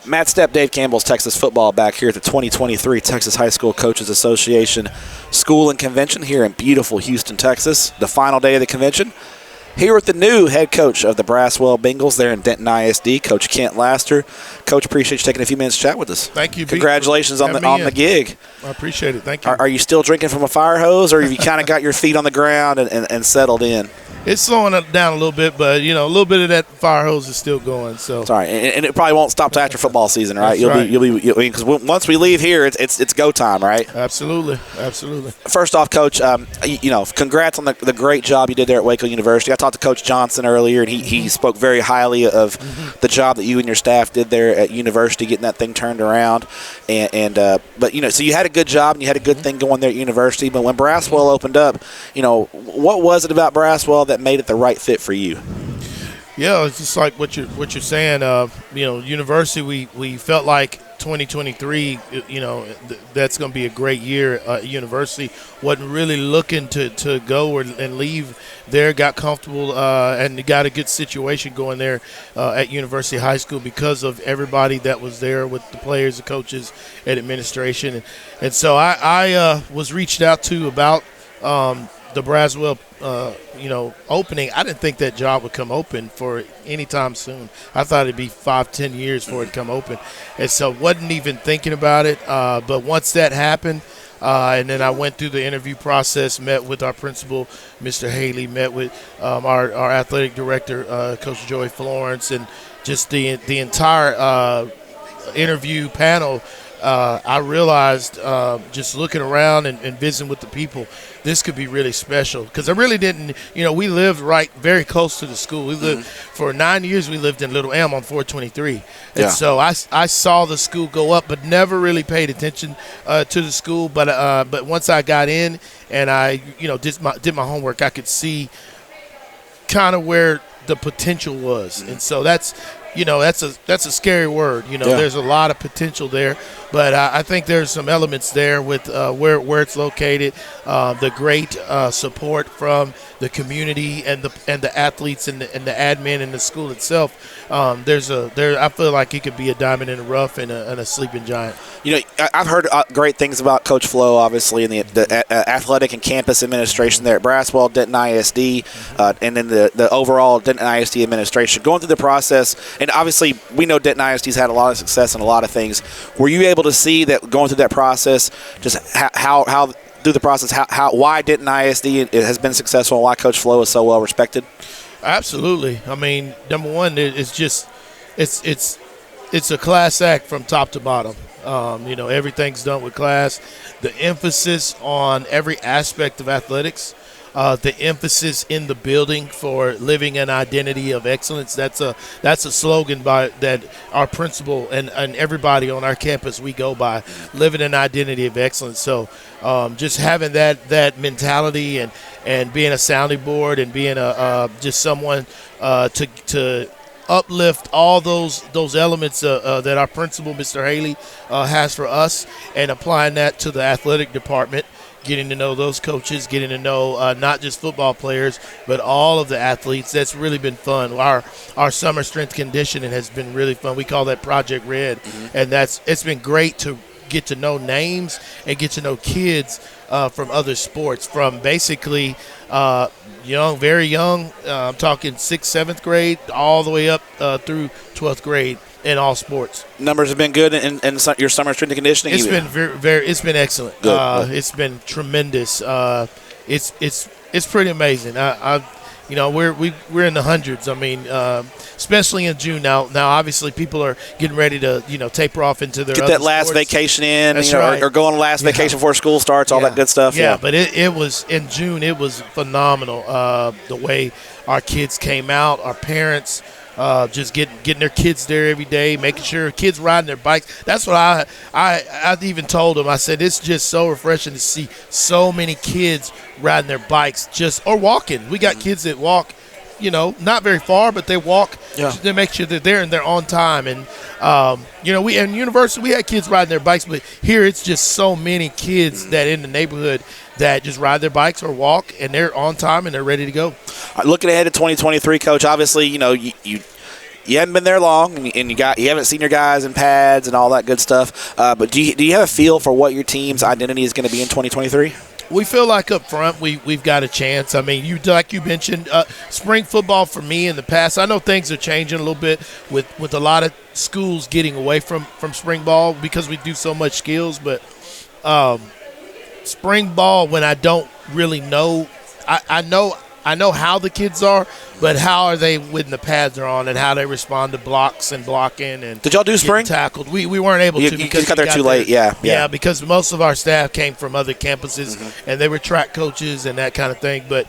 Matt Stepp, Dave Campbell's Texas football back here at the 2023 Texas High School Coaches Association School and Convention here in beautiful Houston, Texas. The final day of the convention. Here with the new head coach of the Braswell Bengals there in Denton ISD, Coach Kent Laster. Coach, appreciate you taking a few minutes to chat with us. Thank you. Congratulations on the gig. I appreciate it. Thank you. Are you still drinking from a fire hose, or have you kind of got your feet on the ground and settled in? It's slowing it down a little bit, but, a little bit of that fire hose is still going. So it's all right, and it probably won't stop till after football season, right? That's You'll be because once we leave here, it's go time, right? Absolutely. First off, Coach, congrats on the great job you did there at Waco University. I talked to Coach Johnson earlier, and he spoke very highly of the job that you and your staff did there at university, getting that thing turned around. But so you had a good job and you had a good thing going there at university. But when Braswell opened up, what was it about Braswell that made it the right fit for you? Yeah, it's just like what you're saying. University, we felt like 2023, that's going to be a great year. University wasn't really looking to go and leave there. Got comfortable and got a good situation going there at University High School because of everybody that was there with the players, the coaches, and administration. And so I was reached out to about the Braswell opening. I didn't think that job would come open for any time soon. I thought it'd be 5-10 years for it to come open, and so wasn't even thinking about it. But once that happened, and then I went through the interview process, met with our principal, Mr. Haley, met with our athletic director, Coach Joey Florence, and just the entire interview panel. I realized just looking around and visiting with the people, this could be really special because I really didn't, we lived very close to the school. We lived for 9 years. We lived in Little Elm on 423, and so I saw the school go up, but never really paid attention to the school. But once I got in and I did my homework, I could see kind of where the potential was, and so that's a scary word. There's a lot of potential there, but I think there's some elements there with where it's located, the great support from the community and the athletes and the admin and the school itself. I feel like it could be a diamond in the rough and a sleeping giant. I've heard great things about Coach Flo, obviously, and the athletic and campus administration there at Braswell, Denton ISD, and then the overall Denton ISD administration. Going through the process, and obviously we know Denton ISD's had a lot of success in a lot of things. Were you able to see that going through that process, just how through the process, why Denton ISD has been successful and why Coach Flo is so well respected? Absolutely. I mean, number one, it's just it's a class act from top to bottom. Everything's done with class. The emphasis on every aspect of athletics, the emphasis in the building for living an identity of excellence. That's a slogan that our principal and everybody on our campus we go by, living an identity of excellence. So just having that mentality and being a sounding board and being just someone to uplift all those elements that our principal, Mr. Haley, has for us, and applying that to the athletic department, getting to know those coaches, getting to know not just football players, but all of the athletes. That's really been fun. Our summer strength conditioning has been really fun. We call that Project Red, and it's been great to get to know names and get to know kids from other sports, from basically young, very young. I'm talking 6th, 7th grade, all the way up through 12th grade in all sports. Numbers have been good in your summer strength and conditioning. It's been it's been excellent. Good. It's been tremendous. It's pretty amazing. We're in the hundreds. I mean, especially in June now. Now, obviously, people are getting ready to taper off into their get that last vacation in, That's right. or go on last vacation before school starts. All that good stuff. Yeah, but it was in June. It was phenomenal. The way our kids came out, our parents. Just getting their kids there every day, making sure kids riding their bikes. That's what I even told them. I said it's just so refreshing to see so many kids riding their bikes or walking. We got kids that walk, not very far, but they walk to make sure that they're on time. And we in university we had kids riding their bikes, but here it's just so many kids that in the neighborhood that just ride their bikes or walk, and they're on time and they're ready to go. Looking ahead to 2023, Coach, obviously, you haven't been there long, and you haven't seen your guys in pads and all that good stuff. But do you have a feel for what your team's identity is going to be in 2023? We feel like up front we've got a chance. I mean, like you mentioned, spring football for me in the past, I know things are changing a little bit with a lot of schools getting away from spring ball because we do so much skills. But spring ball, when I don't really know, I know how the kids are, but how are they when the pads are on and how they respond to blocks and blocking and did y'all do spring tackled? We weren't able to because you got there too late. Yeah, because most of our staff came from other campuses and they were track coaches and that kind of thing. But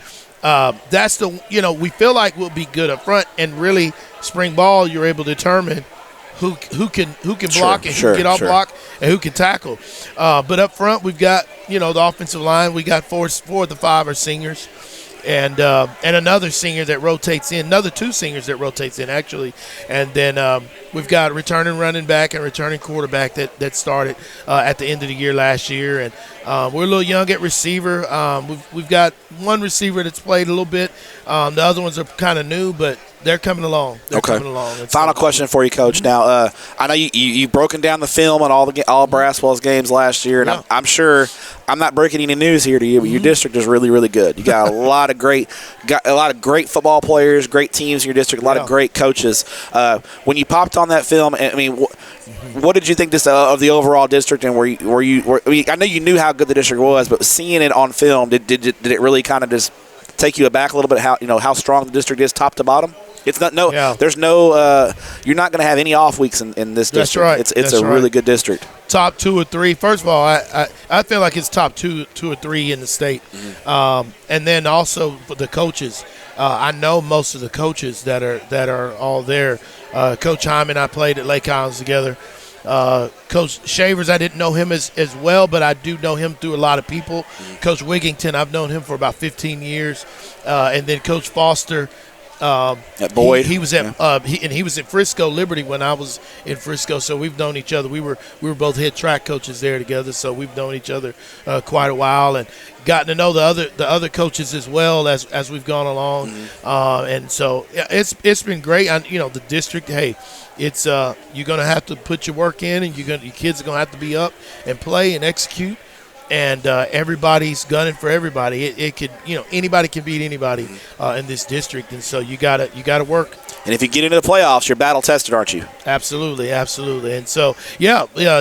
that's we feel like we'll be good up front, and really spring ball you're able to determine who can block and who can get off block and who can tackle. But up front we've got the offensive line. We got four of the 5 are seniors. And another senior that rotates in, another 2 seniors that rotates in actually, and then we've got a returning running back and returning quarterback that started at the end of the year last year, and we're a little young at receiver. We've got one receiver that's played a little bit. The other ones are kind of new, but they're coming along. Final question for you, Coach. Now, I know you've broken down the film on all Braswell's games last year, and I'm sure I'm not breaking any news here to you, but your district is really, really good. You got a lot of great football players, great teams in your district, a lot of great coaches. When you popped on that film, I mean, what did you think of the overall district, and I know you knew how good the district was, but seeing it on film, did it really kind of just take you aback a little bit how strong the district is top to bottom? It's not there's no you're not going to have any off weeks in this district. That's right. It's a really good district. Top 2 or 3. First of all, I feel like it's top 2 or 3 in the state. And then also for the coaches, I know most of the coaches that are all there. Coach Hyman, I played at Lake Collins together. Coach Shavers, I didn't know him as well, but I do know him through a lot of people. Coach Wigington, I've known him for about 15 years. And then Coach Foster. At Boyd, he was at he was at Frisco Liberty when I was in Frisco, so we've known each other. We were both head track coaches there together, so we've known each other quite a while and gotten to know the other coaches as well as we've gone along. And so it's been great. The district, hey, it's you're gonna have to put your work in, and your kids are gonna have to be up and play and execute. And everybody's gunning for everybody. It could, anybody can beat anybody in this district, and so you gotta work. And if you get into the playoffs, you're battle tested, aren't you? Absolutely. And so,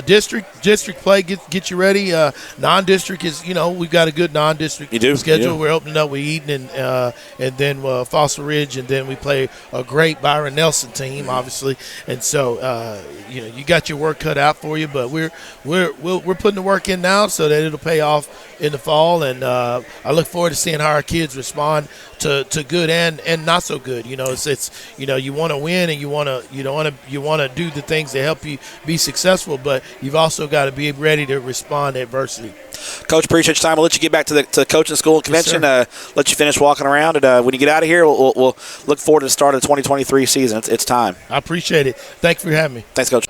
district play get you ready. Non-district is, we've got a good non-district schedule. We're opening up with Eden and then Fossil Ridge, and then we play a great Byron Nelson team, obviously. And so, you got your work cut out for you, but we're putting the work in now so that it'll pay off in the fall. And I look forward to seeing how our kids respond to good and not so good. It's you want to win, and you want to do the things that help you be successful, but you've also got to be ready to respond to adversity. Coach, appreciate your time. We'll let you get back to the coaching school and convention. Let you finish walking around, and when you get out of here, we'll look forward to the start of the 2023 season. It's time. I appreciate it. Thanks for having me. Thanks, Coach.